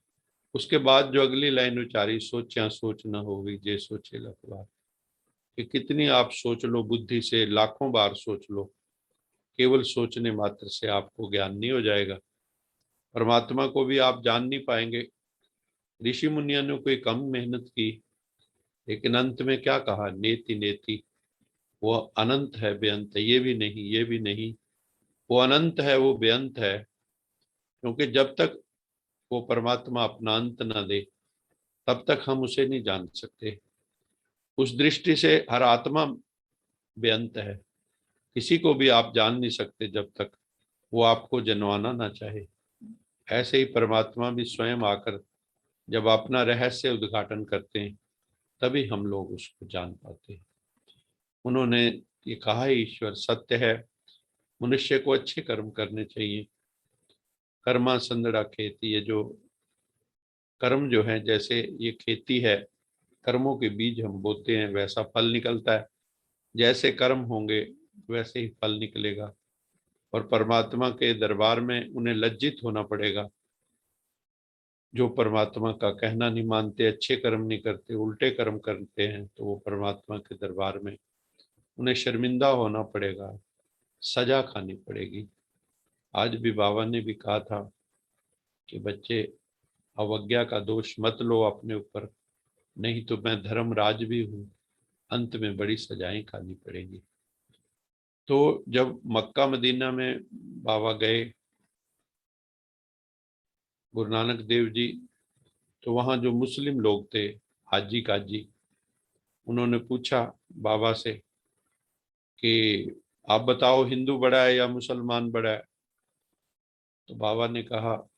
उसके बाद जो अगली लाइन उचारी, सोचा सोच न होगी जे सोचे लख बार, कि कितनी आप सोच लो बुद्धि से, लाखों बार सोच लो, केवल सोचने मात्र से आपको ज्ञान नहीं हो जाएगा। परमात्मा को भी आप जान नहीं पाएंगे। ऋषि मुनियों ने कोई कम मेहनत की, लेकिन अंत में क्या कहा, नेति नेति, वो अनंत है बेअंत है, ये भी नहीं, ये भी नहीं, वो अनंत है, वो बेअंत है। क्योंकि जब तक वो परमात्मा अपना अंत न दे, तब तक हम उसे नहीं जान सकते। उस दृष्टि से हर आत्मा बेअंत है। किसी को भी आप जान नहीं सकते जब तक वो आपको जन्माना ना चाहे। ऐसे ही परमात्मा भी स्वयं आकर जब अपना रहस्य उद्घाटन करते हैं, तभी हम लोग उसको जान पाते हैं। उन्होंने ये कहा है, ईश्वर सत्य है, मनुष्य को अच्छे कर्म करने चाहिए। कर्मा संदड़ा खेती, ये जो कर्म जो है, जैसे ये खेती है, कर्मों के बीज हम बोते हैं, वैसा फल निकलता है। जैसे कर्म होंगे वैसे ही फल निकलेगा। और परमात्मा के दरबार में उन्हें लज्जित होना पड़ेगा। जो परमात्मा का कहना नहीं मानते, अच्छे कर्म नहीं करते, उल्टे कर्म करते हैं, तो वो परमात्मा के दरबार में उन्हें शर्मिंदा होना पड़ेगा, सजा खानी पड़ेगी। आज भी बाबा ने भी कहा था कि बच्चे, अवज्ञा का दोष मत लो अपने ऊपर, नहीं तो मैं धर्मराज भी हूँ, अंत में बड़ी सजाएं खानी पड़ेंगी। तो जब मक्का मदीना में बाबा गए, गुरु नानक देव जी, तो वहाँ जो मुस्लिम लोग थे, हाजी काजी, उन्होंने पूछा बाबा से कि आप बताओ, हिंदू बड़ा है या मुसलमान बड़ा है? तो बाबा ने कहा,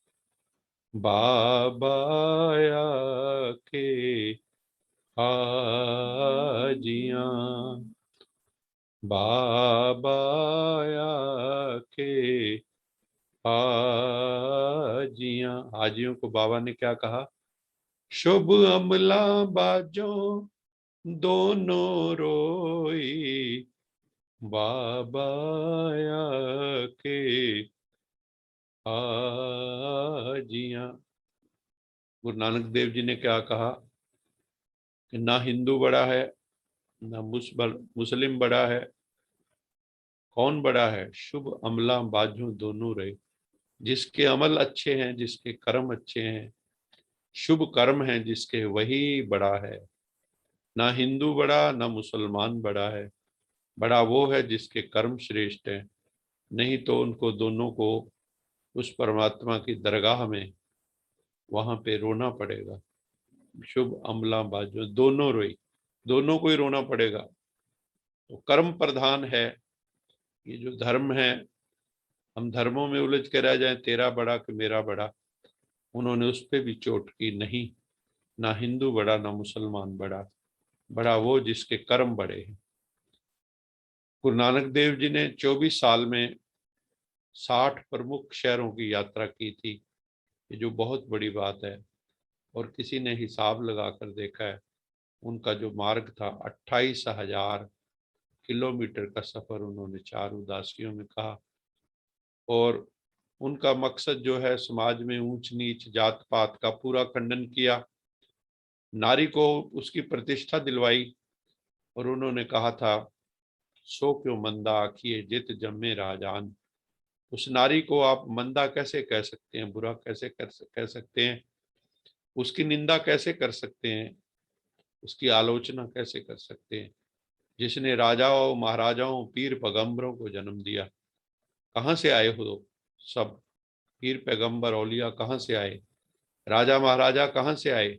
बाबा के हाजियां, बाबा के हाजियां। हाजियों को बाबा ने क्या कहा, शुभ अमला बाजों दोनों रोई, बाबा के हाजियां। गुरु नानक देव जी ने क्या कहा कि ना हिंदू बड़ा है, ना मुस्लिम बड़ा है। कौन बड़ा है? शुभ अमला बाजू दोनों रहे। जिसके अमल अच्छे हैं, जिसके कर्म अच्छे हैं, शुभ कर्म हैं जिसके, वही बड़ा है। ना हिंदू बड़ा, ना मुसलमान बड़ा है। बड़ा वो है जिसके कर्म श्रेष्ठ है। नहीं तो उनको दोनों को उस परमात्मा की दरगाह में वहां पे रोना पड़ेगा। शुभ अमला बाजू दोनों रोई, दोनों को ही रोना पड़ेगा। तो कर्म प्रधान है ये जो धर्म है। हम धर्मों में उलझ के रह जाएं, तेरा बड़ा कि मेरा बड़ा, उन्होंने उस पर भी चोट की। नहीं, ना हिंदू बड़ा, ना मुसलमान बड़ा, बड़ा वो जिसके कर्म बड़े हैं। गुरु नानक देव जी ने 24 साल में 60 प्रमुख शहरों की यात्रा की थी, ये जो बहुत बड़ी बात है। और किसी ने हिसाब लगाकर देखा है, उनका जो मार्ग था, 28,000 किलोमीटर का सफर उन्होंने 4 उदासियों में कहा। और उनका मकसद जो है, समाज में ऊंच नीच जात पात का पूरा खंडन किया, नारी को उसकी प्रतिष्ठा दिलवाई। और उन्होंने कहा था, सो क्यों मंदा आखिए जित जम्मे राजान। उस नारी को आप मंदा कैसे कह सकते हैं, बुरा कैसे कह सकते हैं, उसकी निंदा कैसे कर सकते हैं, उसकी आलोचना कैसे कर सकते हैं, जिसने राजाओं महाराजाओं पीर पैगंबरों को जन्म दिया। कहाँ से आए हो सब? पीर पैगंबर औलिया कहाँ से आए? राजा महाराजा कहाँ से आए?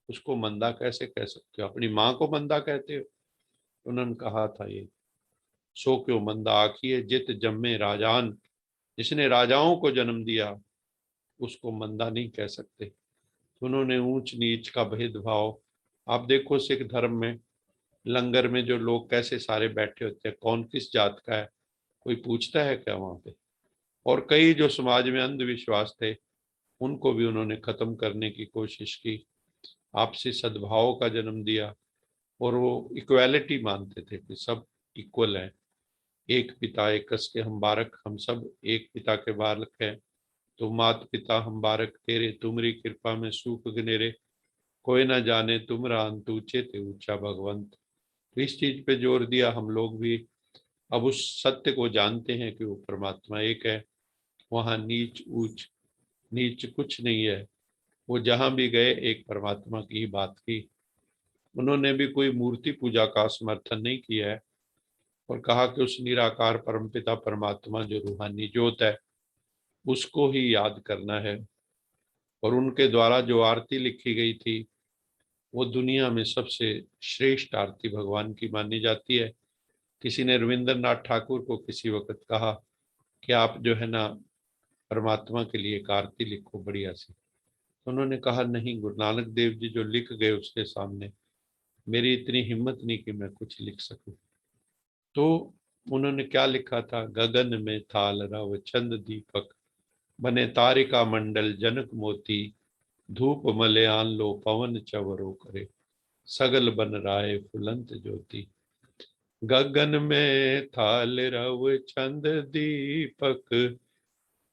उसको मंदा कैसे कह सकते हो? अपनी माँ को मंदा कहते हो? उन्होंने कहा था ये, सो क्यों मंदा आखिए जित जम्मे राजान, जिसने राजाओं को जन्म दिया। उसको मंदा नहीं कह सकते। तो उन्होंने ऊंच नीच का भेदभाव, आप देखो सिख धर्म में लंगर में जो लोग कैसे सारे बैठे होते हैं, कौन किस जात का है, कोई पूछता है क्या वहां पे। और कई जो समाज में अंधविश्वास थे उनको भी उन्होंने खत्म करने की कोशिश की, आपसी सद्भाव का जन्म दिया। और वो इक्वालिटी मानते थे कि सब इक्वल है, एक पिता एक कस के हम बारक, हम सब एक पिता के बालक हैं। तो मात पिता हम बारक तेरे, तुमरी कृपा में सूख गनेरे, कोई ना जाने तुमरा अंत ऊंचे ते ऊंचा भगवंत। तो इस चीज पे जोर दिया। हम लोग भी अब उस सत्य को जानते हैं कि वो परमात्मा एक है, वहां नीच ऊंच नीच कुछ नहीं है। वो जहां भी गए एक परमात्मा की ही बात की। उन्होंने भी कोई मूर्ति पूजा का समर्थन नहीं किया है, और कहा कि उस निराकार परमपिता परमात्मा जो रूहानी ज्योत है उसको ही याद करना है। और उनके द्वारा जो आरती लिखी गई थी वो दुनिया में सबसे श्रेष्ठ आरती भगवान की मानी जाती है। किसी ने रविंद्रनाथ ठाकुर को किसी वक्त कहा कि आप जो है ना परमात्मा के लिए एक आरती लिखो बढ़िया सी। तो उन्होंने कहा नहीं, गुरु नानक देव जी जो लिख गए उसके सामने मेरी इतनी हिम्मत नहीं कि मैं कुछ लिख सकूं। तो उन्होंने क्या लिखा था, गगन में थाल रव चंद दीपक, बने तारिका मंडल जनक मोती, धूप मलयान लो पवन चवरो करे, सगल बन राय फुलंत ज्योति। गगन में थाल रव चंद दीपक,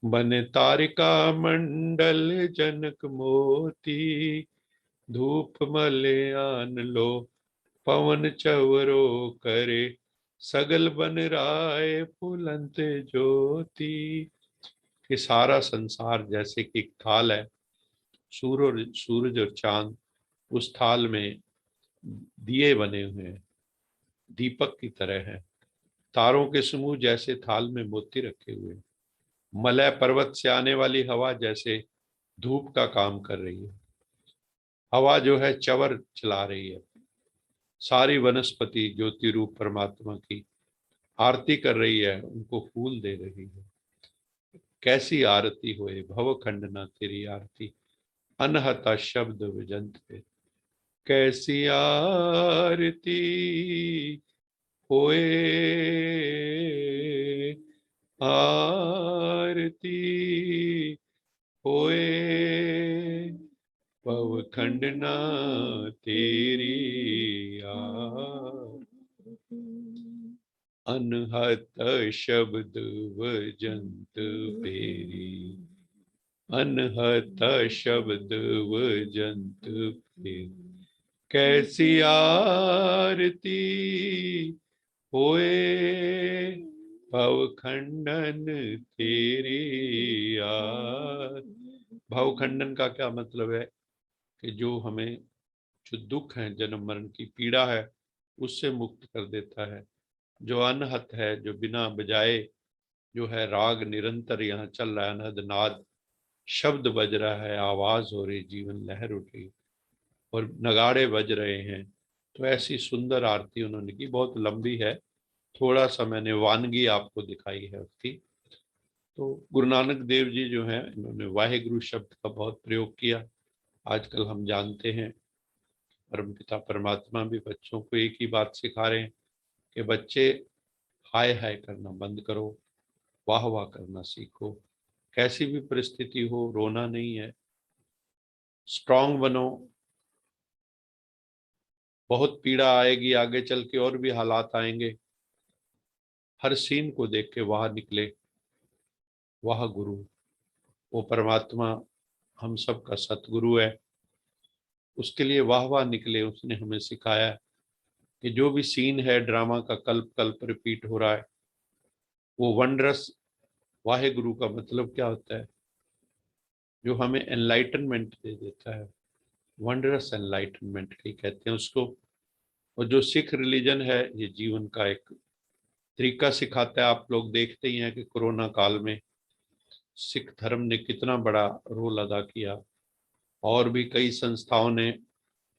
बने तारिका मंडल जनक मोती, धूप मलयान लो पवन चवरो करे, सगल बन राय फुलंत ज्योति। कि सारा संसार जैसे कि एक थाल है, सूरज और चांद उस थाल में दिए बने हुए हैं, दीपक की तरह है। तारों के समूह जैसे थाल में मोती रखे हुए हैं। मलय पर्वत से आने वाली हवा जैसे धूप का काम कर रही है। हवा जो है चवर चला रही है। सारी वनस्पति ज्योति रूप परमात्मा की आरती कर रही है, उनको फूल दे रही है। कैसी आरती होए भव खंडना तेरी आरती, अनहता शब्द विजंत पे। कैसी आरती होए, आरती होए भव खंडना तेरी आरती, अनहत शब्द वजंत पेरी, अनहत शब्द वजंत पेरी। कैसी आरती होए भव खंडन तेरी भव खंडन का क्या मतलब है कि जो हमें जो दुख है, जन्म मरण की पीड़ा है, उससे मुक्त कर देता है। जो अनहत है, जो बिना बजाए जो है राग निरंतर यहाँ चल रहा है, अनहद नाद शब्द बज रहा है, आवाज हो रही, जीवन लहर उठ रही और नगाड़े बज रहे हैं। तो ऐसी सुंदर आरती उन्होंने की, बहुत लंबी है, थोड़ा सा मैंने वानगी आपको दिखाई है उसकी। तो गुरु नानक देव जी जो है इन्होंने वाहेगुरु शब्द का बहुत प्रयोग किया। आजकल हम जानते हैं परमपिता परमात्मा भी बच्चों को एक ही बात सिखा रहे हैं कि बच्चे हाय हाय करना बंद करो, वाह वाह करना सीखो। कैसी भी परिस्थिति हो रोना नहीं है, स्ट्रांग बनो। बहुत पीड़ा आएगी आगे चल के, और भी हालात आएंगे, हर सीन को देख के वाह निकले, वाह गुरु। वो परमात्मा हम सब का सतगुरु है, उसके लिए वाह वाह निकले। उसने हमें सिखाया कि जो भी सीन है ड्रामा का कल्प कल्प रिपीट हो रहा है, वो वंडरस वाहे गुरु का मतलब क्या होता है, जो हमें एनलाइटनमेंट दे देता है। वंडरस एनलाइटनमेंट ही कहते हैं उसको। और जो सिख रिलीजन है ये जीवन का एक तरीका सिखाता है। आप लोग देखते ही हैं कि कोरोना काल में सिख धर्म ने कितना बड़ा रोल अदा किया, और भी कई संस्थाओं ने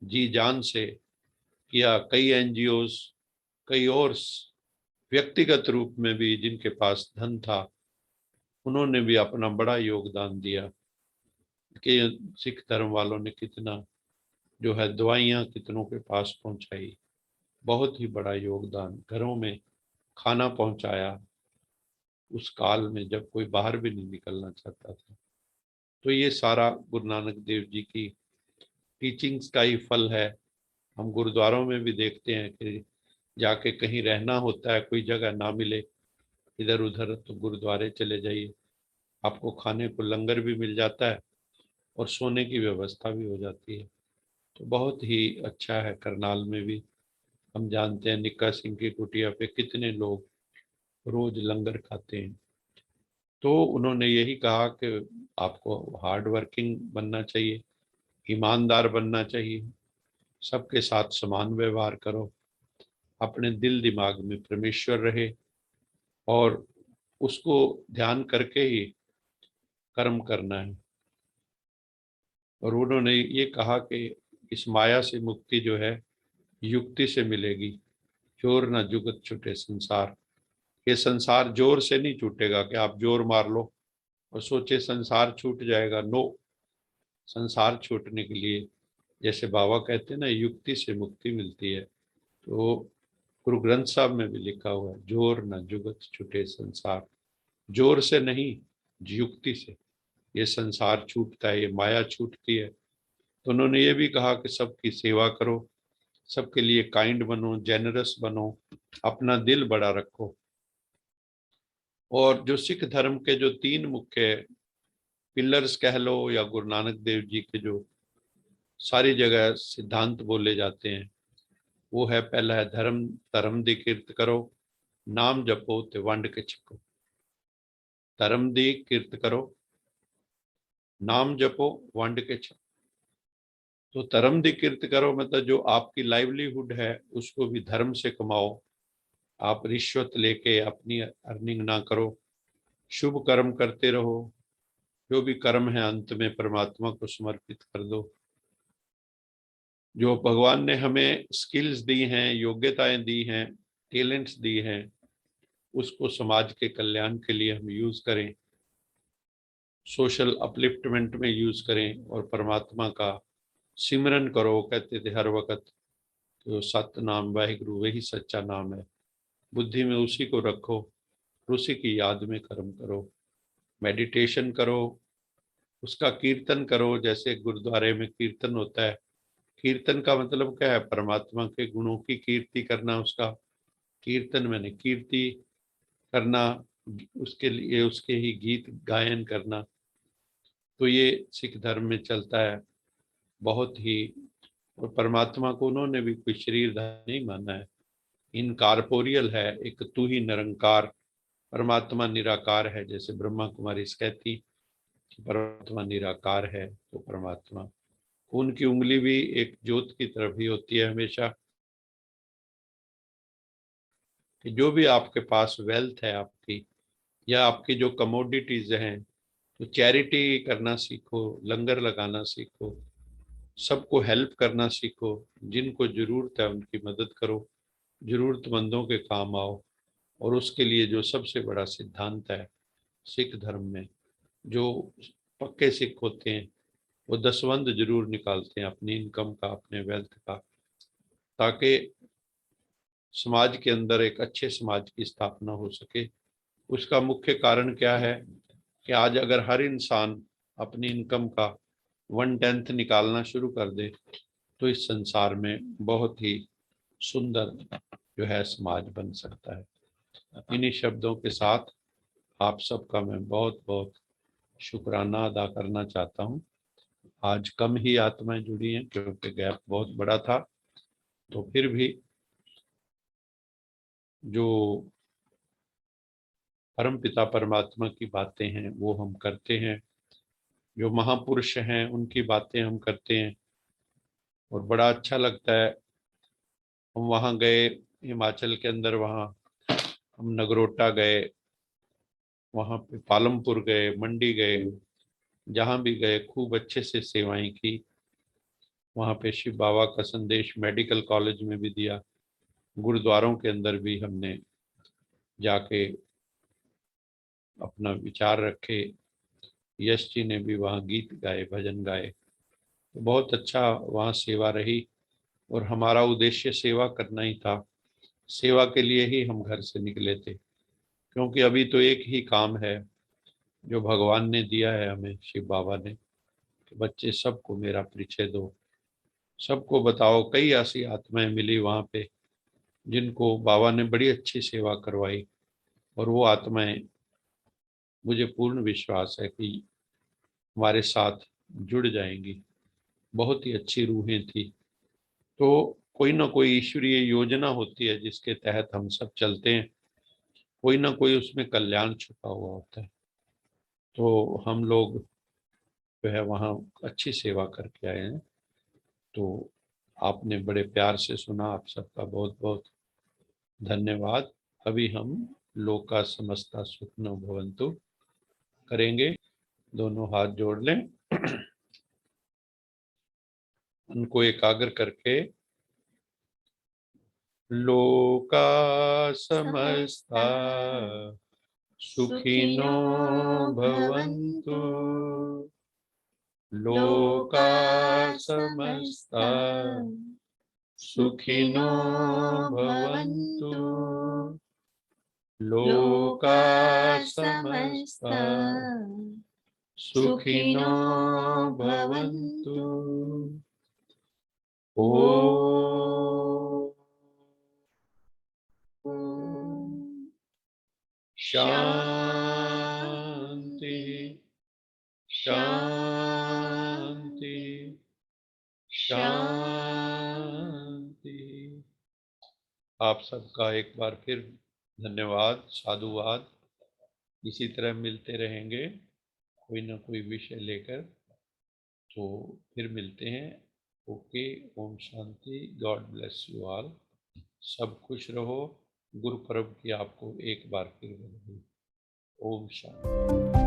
जी जान से किया। कई एनजीओस, कई और व्यक्तिगत रूप में भी जिनके पास धन था, उन्होंने भी अपना बड़ा योगदान दिया। कि सिख धर्म वालों ने कितना जो है दवाइयाँ कितनों के पास पहुंचाई, बहुत ही बड़ा योगदान, घरों में खाना पहुंचाया उस काल में जब कोई बाहर भी नहीं निकलना चाहता था। तो ये सारा गुरु नानक देव जी की टीचिंग्स का ही फल है। हम गुरुद्वारों में भी देखते हैं कि जाके कहीं रहना होता है, कोई जगह ना मिले इधर उधर, तो गुरुद्वारे चले जाइए, आपको खाने को लंगर भी मिल जाता है और सोने की व्यवस्था भी हो जाती है। तो बहुत ही अच्छा है। करनाल में भी हम जानते हैं निक्का सिंह की कुटिया पे कितने लोग रोज लंगर खाते हैं। तो उन्होंने यही कहा कि आपको हार्ड वर्किंग बनना चाहिए, ईमानदार बनना चाहिए, सबके साथ समान व्यवहार करो, अपने दिल दिमाग में परमेश्वर रहे और उसको ध्यान करके ही कर्म करना है। और उन्होंने ये कहा कि इस माया से मुक्ति जो है युक्ति से मिलेगी, जोर ना जुगत छूटे संसार। ये संसार जोर से नहीं छूटेगा कि आप जोर मार लो और सोचे संसार छूट जाएगा। नो, संसार छूटने के लिए जैसे बाबा कहते हैं ना, युक्ति से मुक्ति मिलती है। तो गुरु ग्रंथ साहब में भी लिखा हुआ है, जोर न जुगत छूटे संसार। जोर से नहीं, युक्ति से ये संसार छूटता है, ये माया छूटती है। तो उन्होंने ये भी कहा कि सबकी सेवा करो, सबके लिए काइंड बनो, जेनरस बनो, अपना दिल बड़ा रखो। और जो सिख धर्म के जो 3 मुख्य पिलर्स कह लो, या गुरु नानक देव जी के जो सारी जगह सिद्धांत बोले जाते हैं, वो है, पहला है धर्म धर्म दी किरत करो, नाम जपो ते वंड के छको। धर्म दी किरत करो, नाम जपो, वंड के छको। तो धर्म दी किरत करो मतलब जो आपकी लाइवलीहुड है उसको भी धर्म से कमाओ। आप रिश्वत लेके अपनी अर्निंग ना करो, शुभ कर्म करते रहो, जो भी कर्म है अंत में परमात्मा को समर्पित कर दो। जो भगवान ने हमें स्किल्स दी हैं, योग्यताएं दी हैं, टैलेंट्स दी हैं, उसको समाज के कल्याण के लिए हम यूज करें, सोशल अपलिफ्टमेंट में यूज करें और परमात्मा का सिमरन करो। कहते थे हर वक्त तो सत नाम वाहिगुरु वही सच्चा नाम है, बुद्धि में उसी को रखो, उसी की याद में कर्म करो, मेडिटेशन करो, उसका कीर्तन करो। जैसे गुरुद्वारे में कीर्तन होता है, कीर्तन का मतलब क्या है? परमात्मा के गुणों की कीर्ति करना, उसका कीर्तन मैंने कीर्ति करना, उसके लिए उसके ही गीत गायन करना। तो ये सिख धर्म में चलता है बहुत ही। और परमात्मा को उन्होंने भी कोई शरीरधारी नहीं माना है, इनकारपोरियल है, एक तू ही निरंकार। परमात्मा निराकार है, जैसे ब्रह्मा कुमारी कहती कि परमात्मा निराकार है। तो परमात्मा उनकी उंगली भी एक ज्योत की तरफ ही होती है हमेशा। कि जो भी आपके पास वेल्थ है आपकी, या आपकी जो कमोडिटीज हैं, तो चैरिटी करना सीखो, लंगर लगाना सीखो, सबको हेल्प करना सीखो, जिनको जरूरत है उनकी मदद करो, जरूरतमंदों के काम आओ। और उसके लिए जो सबसे बड़ा सिद्धांत है सिख धर्म में, जो पक्के सिख होते हैं वो दसवंध जरूर निकालते हैं अपनी इनकम का, अपने वेल्थ का, ताकि समाज के अंदर एक अच्छे समाज की स्थापना हो सके। उसका मुख्य कारण क्या है कि आज अगर हर इंसान अपनी इनकम का 1/10 निकालना शुरू कर दे तो इस संसार में बहुत ही सुंदर जो है समाज बन सकता है। इन्हीं शब्दों के साथ आप सबका मैं बहुत बहुत शुक्राना अदा करना चाहता हूँ। आज कम ही आत्माएं जुड़ी हैं क्योंकि गैप बहुत बड़ा था, तो फिर भी जो परम पिता परमात्मा की बातें हैं वो हम करते हैं, जो महापुरुष हैं उनकी बातें हम करते हैं, और बड़ा अच्छा लगता है। हम वहाँ गए हिमाचल के अंदर, वहाँ हम नगरोटा गए, वहाँ पे पालमपुर गए, मंडी गए, जहाँ भी गए खूब अच्छे से सेवाएं की। वहाँ पे शिव बाबा का संदेश मेडिकल कॉलेज में भी दिया, गुरुद्वारों के अंदर भी हमने जाके अपना विचार रखे, यश जी ने भी वहाँ गीत गाए, भजन गाए। तो बहुत अच्छा वहाँ सेवा रही और हमारा उद्देश्य सेवा करना ही था। सेवा के लिए ही हम घर से निकले थे, क्योंकि अभी तो एक ही काम है जो भगवान ने दिया है हमें, शिव बाबा ने, कि बच्चे सबको मेरा परिचय दो, सबको बताओ। कई ऐसी आत्माएं मिली वहाँ पे जिनको बाबा ने बड़ी अच्छी सेवा करवाई, और वो आत्माएं, मुझे पूर्ण विश्वास है कि हमारे साथ जुड़ जाएंगी। बहुत ही अच्छी रूहें थी। तो कोई ना कोई ईश्वरीय योजना होती है जिसके तहत हम सब चलते हैं, कोई ना कोई उसमें कल्याण छुपा हुआ होता है। तो हम लोग जो है वहाँ अच्छी सेवा करके आए हैं। तो आपने बड़े प्यार से सुना, आप सबका बहुत बहुत धन्यवाद। अभी हम लोका समस्ता सुखिनो भवन्तु करेंगे। दोनों हाथ जोड़ लें, उनको एकाग्र करके। लोका समस्ता सुखिनो भवन्तु, लोका समस्ता सुखिनो भवन्तु, लोका समस्ता सुखिनो भवन्तु। ओम शांति शांति शांति। आप सबका एक बार फिर धन्यवाद, साधुवाद। इसी तरह मिलते रहेंगे कोई ना कोई विषय लेकर। तो फिर मिलते हैं। ओके, ओम शांति। God bless you all. सब खुश रहो। गुरु पर्व की आपको एक बार फिर बधाई। ओम शांति।